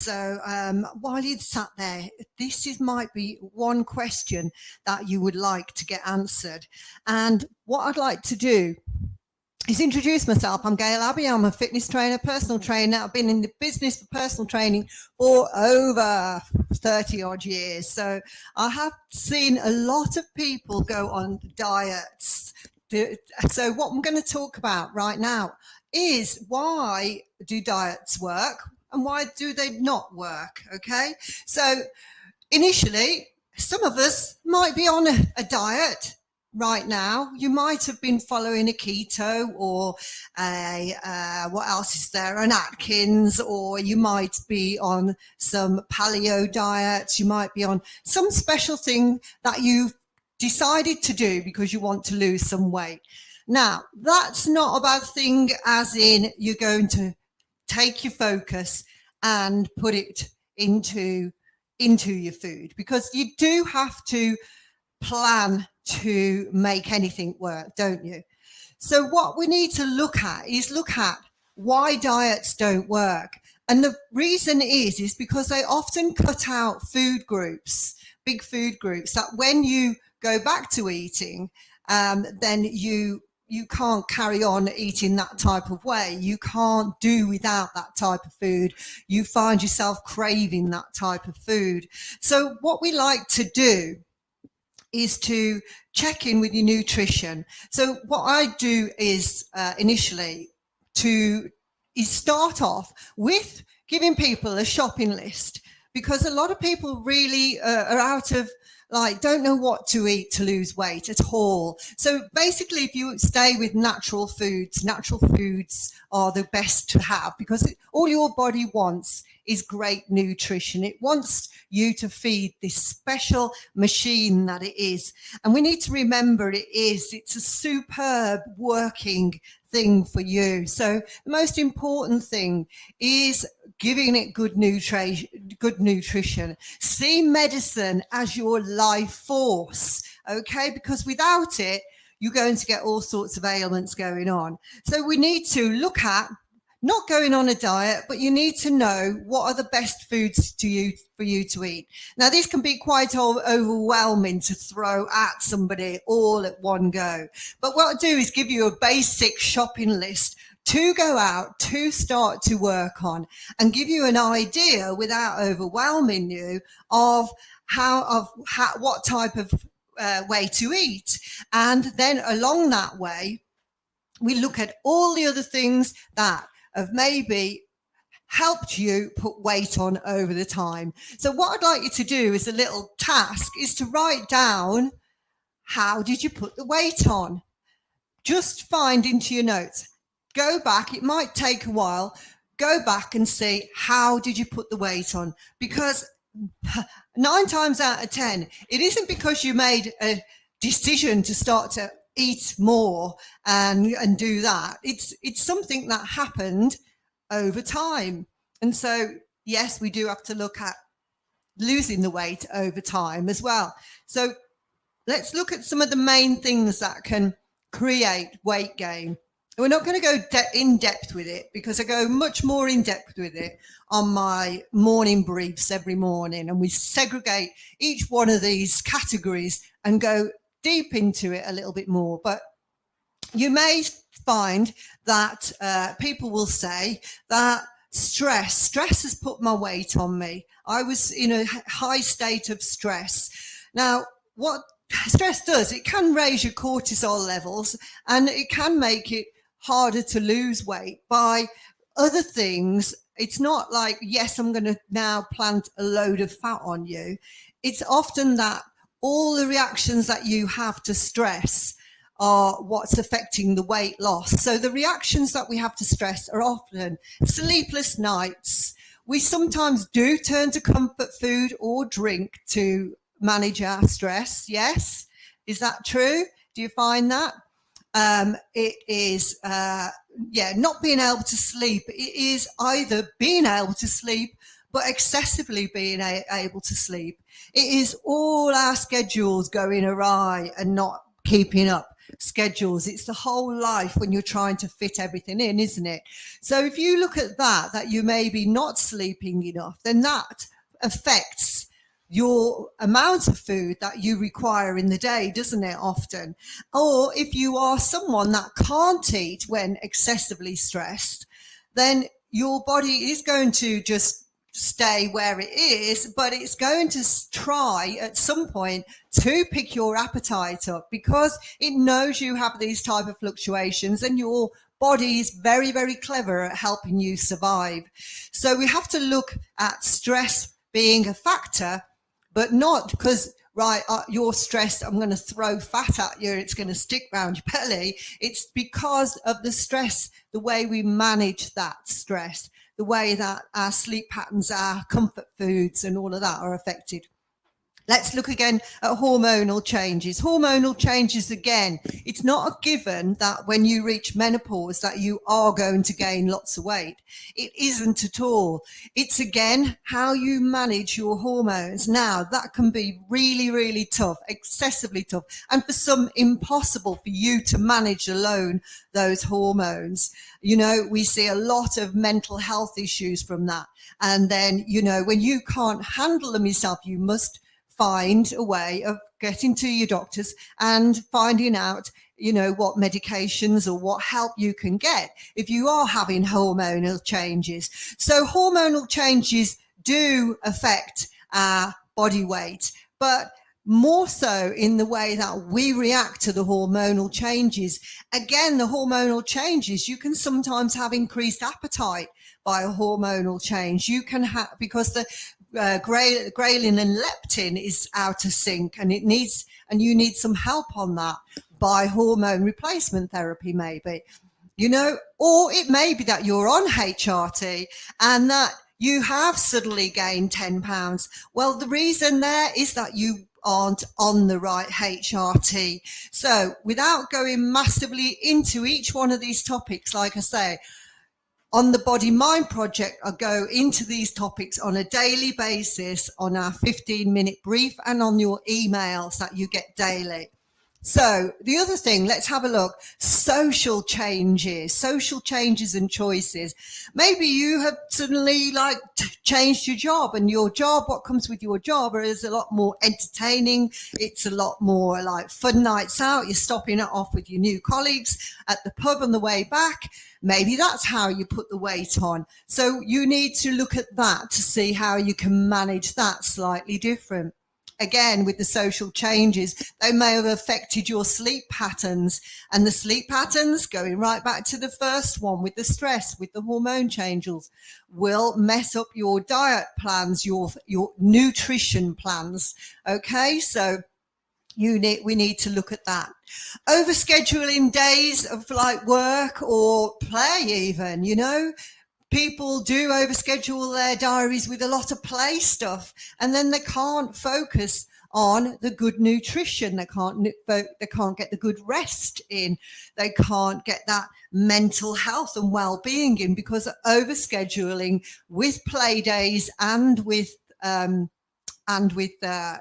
So while you sat there, might be one question that you would like to get answered. And what I'd like to do is introduce myself. I'm Gail Abbey. I'm a fitness trainer, personal trainer. I've been in the business for personal training for over 30 odd years. So I have seen a lot of people go on diets. So what I'm going to talk about right now is why do diets work and why do they not work? Okay. So initially, some of us might be on a diet. Right now, you might have been following a keto or what else is there? An Atkins, or you might be on some paleo diets. You might be on some special thing that you've decided to do because you want to lose some weight. Now, that's not a bad thing, as in you're going to take your focus and put it into your food, because you do have to plan to make anything work, don't you? So what we need to look at why diets don't work. And the reason is because they often cut out food groups, big food groups, that when you go back to eating, then you can't carry on eating that type of way. You can't do without that type of food. You find yourself craving that type of food. So what we like to do is to check in with your nutrition. So what I do is initially is start off with giving people a shopping list, because a lot of people really are out of, don't know what to eat to lose weight at all. So basically, if you stay with natural foods are the best to have, because all your body wants is great nutrition. It wants you to feed this special machine that it is. And we need to remember it's a superb working thing for you. So the most important thing is giving it good nutrition. See medicine as your life force, okay? Because without it, you're going to get all sorts of ailments going on. So we need to look at not going on a diet, but you need to know what are the best foods for you to eat. Now, this can be quite overwhelming to throw at somebody all at one go. But what I'll do is give you a basic shopping list to go out, to start to work on, and give you an idea without overwhelming you of what type of way to eat. And then along that way, we look at all the other things that have maybe helped you put weight on over the time. So what I'd like you to do as a little task is to write down, how did you put the weight on? Just find into your notes. Go back. It might take a while. Go back and see, how did you put the weight on? Because 9 times out of 10, it isn't because you made a decision to start to eat more and do that. It's something that happened over time. And so, yes, we do have to look at losing the weight over time as well. So let's look at some of the main things that can create weight gain. We're not going to go in depth with it, because I go much more in depth with it on my morning briefs every morning, and we segregate each one of these categories and go deep into it a little bit more. But you may find that people will say that stress has put my weight on me. I was in a high state of stress. Now, what stress does, it can raise your cortisol levels, and it can make it harder to lose weight by other things. It's not like, yes, I'm going to now plant a load of fat on you. It's often that all the reactions that you have to stress are what's affecting the weight loss. So the reactions that we have to stress are often sleepless nights. We sometimes do turn to comfort food or drink to manage our stress. Yes. Is that true? Do you find that? It is, not being able to sleep. It is either being able to sleep, but excessively being able to sleep. It is all our schedules going awry and not keeping up. schedules. It's the whole life when you're trying to fit everything in, isn't it? So if you look at that you may be not sleeping enough, then that affects your amount of food that you require in the day, doesn't it, often? Or if you are someone that can't eat when excessively stressed, then your body is going to just stay where it is, but it's going to try at some point to pick your appetite up because it knows you have these type of fluctuations, and your body is very, very clever at helping you survive. So we have to look at stress being a factor, but not because, right, you're stressed, I'm going to throw fat at you, it's going to stick around your belly. It's because of the stress, the way we manage that stress, the way that our sleep patterns, our comfort foods and all of that are affected. Let's look again at hormonal changes. Hormonal changes, again, it's not a given that when you reach menopause that you are going to gain lots of weight. It isn't at all. It's, again, how you manage your hormones. Now, that can be really, really tough, excessively tough, and for some impossible for you to manage alone those hormones. You know, we see a lot of mental health issues from that. And then, you know, when you can't handle them yourself, you must find a way of getting to your doctors and finding out, you know, what medications or what help you can get if you are having hormonal changes. So hormonal changes do affect our body weight, but more so in the way that we react to the hormonal changes. Again, the hormonal changes, you can sometimes have increased appetite by a hormonal change. You can have, because the ghrelin and leptin is out of sync, and you need some help on that by hormone replacement therapy, maybe, you know, or it may be that you're on HRT and that you have suddenly gained 10 pounds. Well, the reason there is that you aren't on the right HRT. So without going massively into each one of these topics, like I say, on the Body Mind Project, I go into these topics on a daily basis on our 15-minute brief and on your emails that you get daily. So the other thing, let's have a look. Social changes and choices. Maybe you have suddenly changed your job, and your job, what comes with your job is a lot more entertaining. It's a lot more like fun nights out. You're stopping it off with your new colleagues at the pub on the way back. Maybe that's how you put the weight on. So you need to look at that to see how you can manage that slightly different. Again, with the social changes, they may have affected your sleep patterns, and the sleep patterns, going right back to the first one with the stress, with the hormone changes, will mess up your diet plans, your nutrition plans. Okay, so we need to look at that. Overscheduling days of like work or play even, you know. People do overschedule their diaries with a lot of play stuff, and then they can't focus on the good nutrition. They can't get the good rest in. They can't get that mental health and well-being in because of overscheduling with play days and with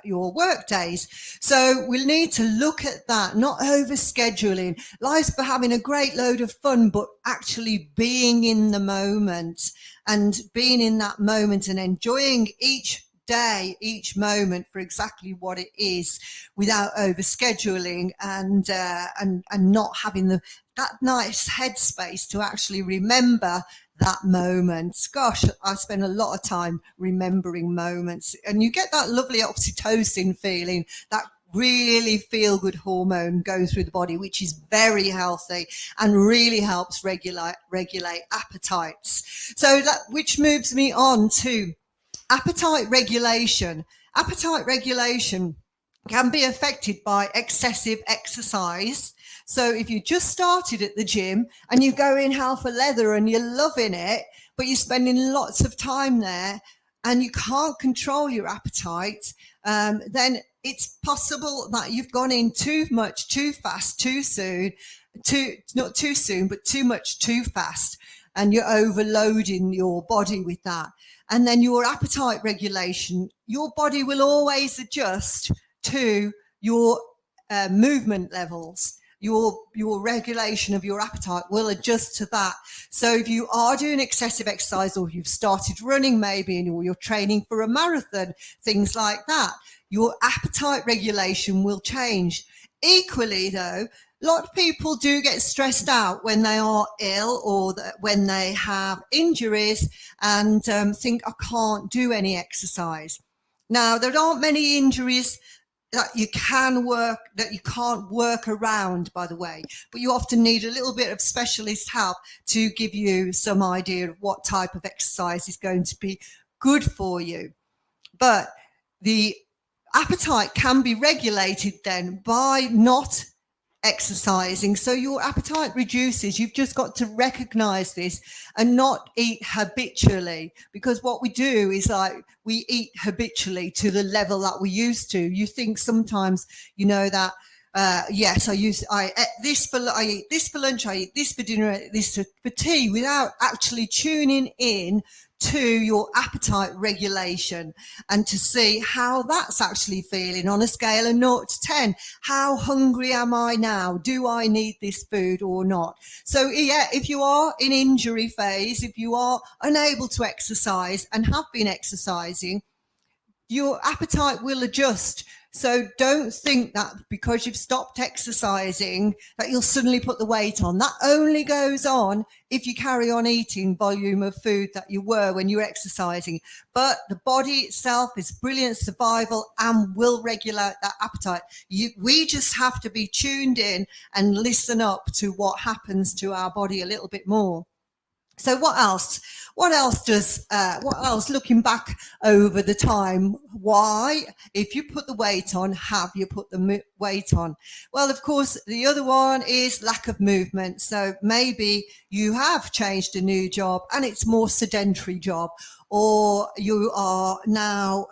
your work days. So we'll need to look at that, not overscheduling. Life's for having a great load of fun, but actually being in the moment and being in that moment and enjoying each day, each moment for exactly what it is, without overscheduling and not having that nice headspace to actually remember that moment. Gosh, I spend a lot of time remembering moments, and you get that lovely oxytocin feeling, that really feel good hormone going through the body, which is very healthy and really helps regulate appetites. So that, which moves me on to appetite regulation. Appetite regulation can be affected by excessive exercise. So if you just started at the gym and you go in hell for leather and you're loving it, but you're spending lots of time there and you can't control your appetite, then it's possible that you've gone in too much, too fast, too soon, not too soon, but too much, too fast. And you're overloading your body with that. And then your appetite regulation, your body will always adjust to your movement levels. your regulation of your appetite will adjust to that. So if you are doing excessive exercise, or you've started running maybe, or you're training for a marathon, things like that, your appetite regulation will change. Equally though, a lot of people do get stressed out when they are ill, or when they have injuries, and think, I can't do any exercise. Now, there aren't many injuries that you can't work around, by the way, but you often need a little bit of specialist help to give you some idea of what type of exercise is going to be good for you. But the appetite can be regulated then by not exercising. So your appetite reduces. You've just got to recognize this and not eat habitually, because what we do is like we eat habitually to the level that we used to. You think sometimes, that yes, I eat this for lunch, I eat this for dinner, I eat this for tea, without actually tuning in to your appetite regulation and to see how that's actually feeling on a scale of 0 to 10. How hungry am I now? Do I need this food or not? So yeah, if you are in injury phase, if you are unable to exercise and have been exercising, your appetite will adjust. So don't think that because you've stopped exercising that you'll suddenly put the weight on. That only goes on if you carry on eating volume of food that you were when you were exercising. But the body itself is brilliant survival and will regulate that appetite. We just have to be tuned in and listen up to what happens to our body a little bit more. So what else? What else, looking back over the time, why, if you put the weight on, have you put the weight on? Well, of course, the other one is lack of movement. So maybe you have changed a new job and it's more sedentary job, or you are now,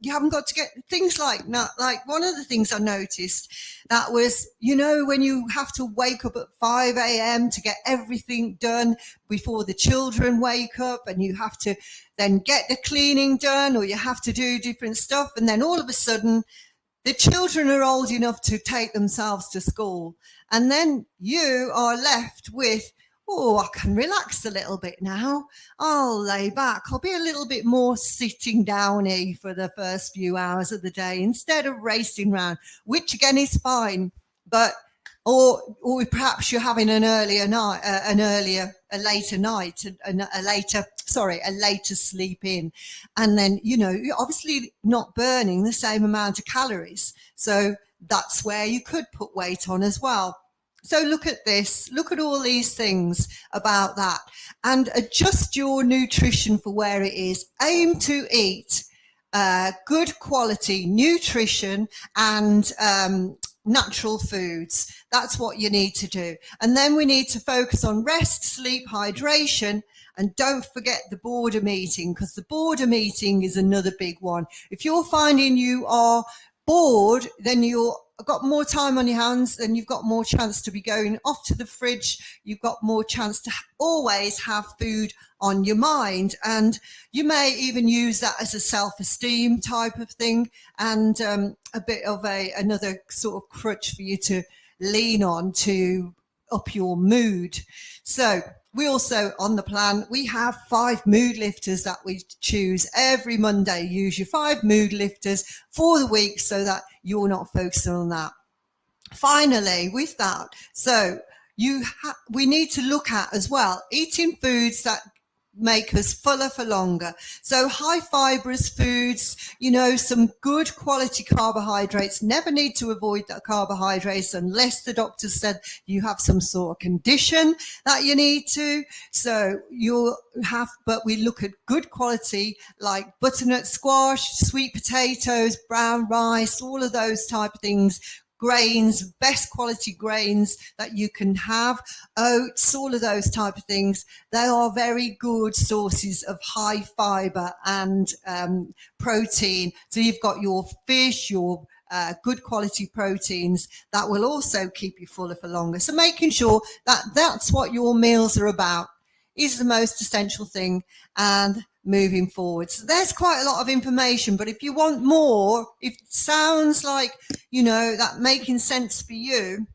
you haven't got to get things like one of the things I noticed that was, when you have to wake up at 5 a.m. to get everything done before the children wake up, and you have to then get the cleaning done, or you have to do different stuff. And then all of a sudden, the children are old enough to take themselves to school. And then you are left with, oh, I can relax a little bit now. I'll lay back. I'll be a little bit more sitting downy for the first few hours of the day instead of racing around, which again is fine. But or perhaps you're having a later sleep in, and then you're obviously not burning the same amount of calories. So that's where you could put weight on as well. So look at this, look at all these things about that, and adjust your nutrition for where it is. Aim to eat good quality nutrition and natural foods. That's what you need to do. And then we need to focus on rest, sleep, hydration, and don't forget the boredom eating, because the boredom eating is another big one. If you're finding you are bored, then you've got more time on your hands, then you've got more chance to be going off to the fridge. You've got more chance to always have food on your mind, and you may even use that as a self-esteem type of thing, and a bit of another sort of crutch for you to lean on to up your mood. So we also, on the plan, we have 5 mood lifters that we choose every Monday. Use your 5 mood lifters for the week so that you're not focusing on that. Finally, with that, so we need to look at as well eating foods that make us fuller for longer. So high fibrous foods, some good quality carbohydrates. Never need to avoid the carbohydrates unless the doctor said you have some sort of condition that you need to. So but we look at good quality like butternut squash, sweet potatoes, brown rice, all of those type of things. Grains, best quality grains that you can have, oats, all of those type of things. They are very good sources of high fiber and protein. So you've got your fish, your good quality proteins that will also keep you fuller for longer. So making sure that that's what your meals are about is the most essential thing, and moving forward. So there's quite a lot of information, but if you want more, if it sounds like, that making sense for you,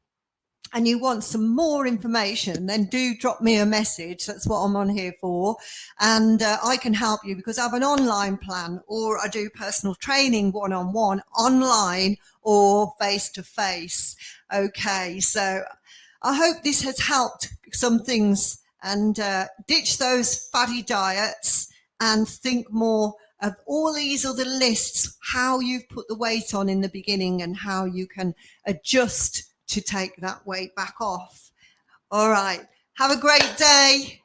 and you want some more information, then do drop me a message. That's what I'm on here for. And I can help you, because I have an online plan, or I do personal training one-on-one, online or face-to-face. Okay, so I hope this has helped some things, and ditch those fatty diets and think more of all these other lists, how you've put the weight on in the beginning and how you can adjust to take that weight back off. All right. Have a great day.